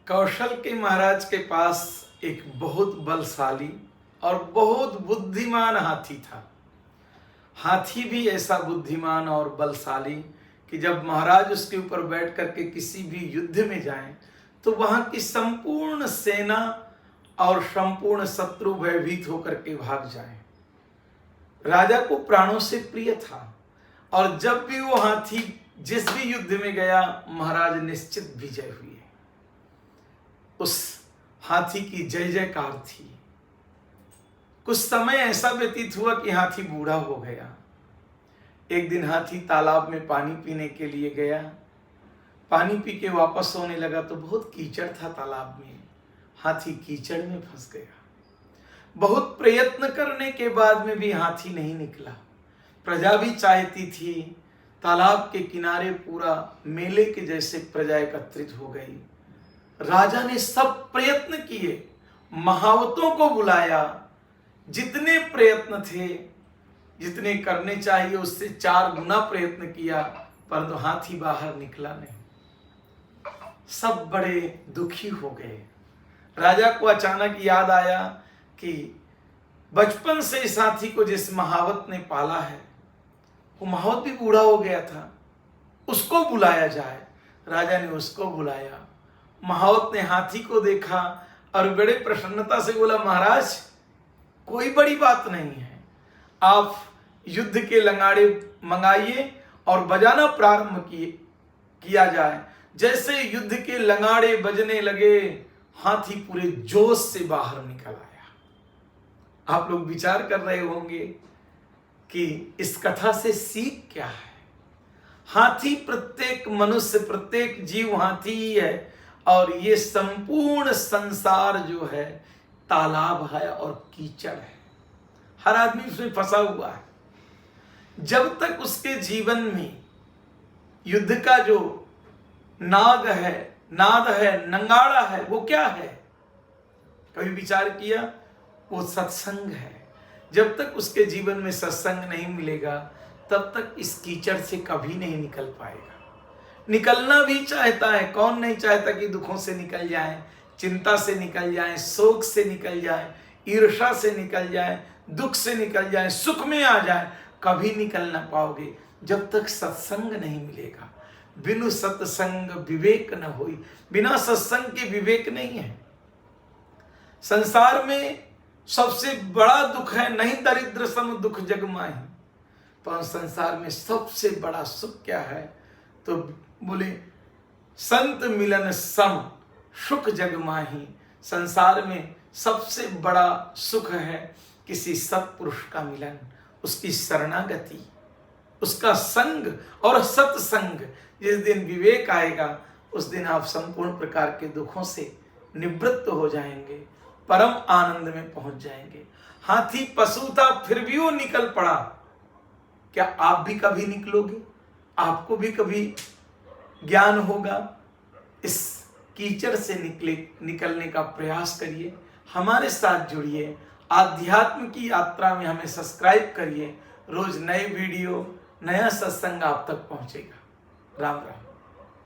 कौशल के महाराज के पास एक बहुत बलशाली और बहुत बुद्धिमान हाथी था। हाथी भी ऐसा बुद्धिमान और बलशाली कि जब महाराज उसके ऊपर बैठ करके किसी भी युद्ध में जाएं तो वहां की संपूर्ण सेना और संपूर्ण शत्रु भयभीत होकर के भाग जाएं। राजा को प्राणों से प्रिय था और जब भी वो हाथी जिस भी युद्ध में गया महाराज निश्चित विजय हुए। उस हाथी की जय जयकार थी। कुछ समय ऐसा व्यतीत हुआ कि हाथी बूढ़ा हो गया। एक दिन हाथी तालाब में पानी पीने के लिए गया। पानी पी के वापस होने लगा तो बहुत कीचड़ था तालाब में। हाथी कीचड़ में फंस गया। बहुत प्रयत्न करने के बाद में भी हाथी नहीं निकला। प्रजा भी चाहती थी। तालाब के किनारे पूरा मेले के जैसे प्रजा एकत्रित हो गई। राजा ने सब प्रयत्न किए, महावतों को बुलाया, जितने प्रयत्न थे, जितने करने चाहिए उससे 4 गुना प्रयत्न किया, परंतु हाथी बाहर निकला नहीं। सब बड़े दुखी हो गए। राजा को अचानक याद आया कि बचपन से इस हाथी को जिस महावत ने पाला है वो महावत भी बूढ़ा हो गया था, उसको बुलाया जाए। राजा ने उसको बुलाया। महावत ने हाथी को देखा और बड़े प्रसन्नता से बोला, महाराज कोई बड़ी बात नहीं है, आप युद्ध के लंगाड़े मंगाइए और बजाना प्रारंभ किया जाए। जैसे युद्ध के लंगाड़े बजने लगे हाथी पूरे जोश से बाहर निकल आया। आप लोग विचार कर रहे होंगे कि इस कथा से सीख क्या है। हाथी प्रत्येक मनुष्य, प्रत्येक जीव हाथी ही है और ये संपूर्ण संसार जो है तालाब है और कीचड़ है। हर आदमी उसमें फंसा हुआ है। जब तक उसके जीवन में युद्ध का जो नाद है, नंगाड़ा है, वो क्या है? कभी विचार किया? वो सत्संग है। जब तक उसके जीवन में सत्संग नहीं मिलेगा तब तक इस कीचड़ से कभी नहीं निकल पाएगा। निकलना भी चाहता है, कौन नहीं चाहता कि दुखों से निकल जाए, चिंता से निकल जाए, शोक से निकल जाए, ईर्ष्या से निकल जाए, दुख से निकल जाए, सुख में आ जाए। कभी निकल ना पाओगे जब तक सत्संग नहीं मिलेगा। बिनु सत्संग विवेक न होई। बिना सत्संग के विवेक नहीं है। संसार में सबसे बड़ा दुख है, नहीं दरिद्र सम दुख जग माही, पर संसार में सबसे बड़ा सुख क्या है? तो बोले संत मिलन सम सुख जग माही। संसार में सबसे बड़ा सुख है किसी सत्पुरुष का मिलन, उसकी शरणागति, उसका संग और सत्संग। जिस दिन विवेक आएगा उस दिन आप संपूर्ण प्रकार के दुखों से निवृत्त हो जाएंगे, परम आनंद में पहुंच जाएंगे। हाथी पशु था फिर भी वो निकल पड़ा। क्या आप भी कभी निकलोगे? आपको भी कभी ज्ञान होगा? इस कीचड़ से निकलने का प्रयास करिए। हमारे साथ जुड़िए। आध्यात्म की यात्रा में हमें सब्सक्राइब करिए। रोज नए वीडियो, नया सत्संग आप तक पहुंचेगा। राम राम।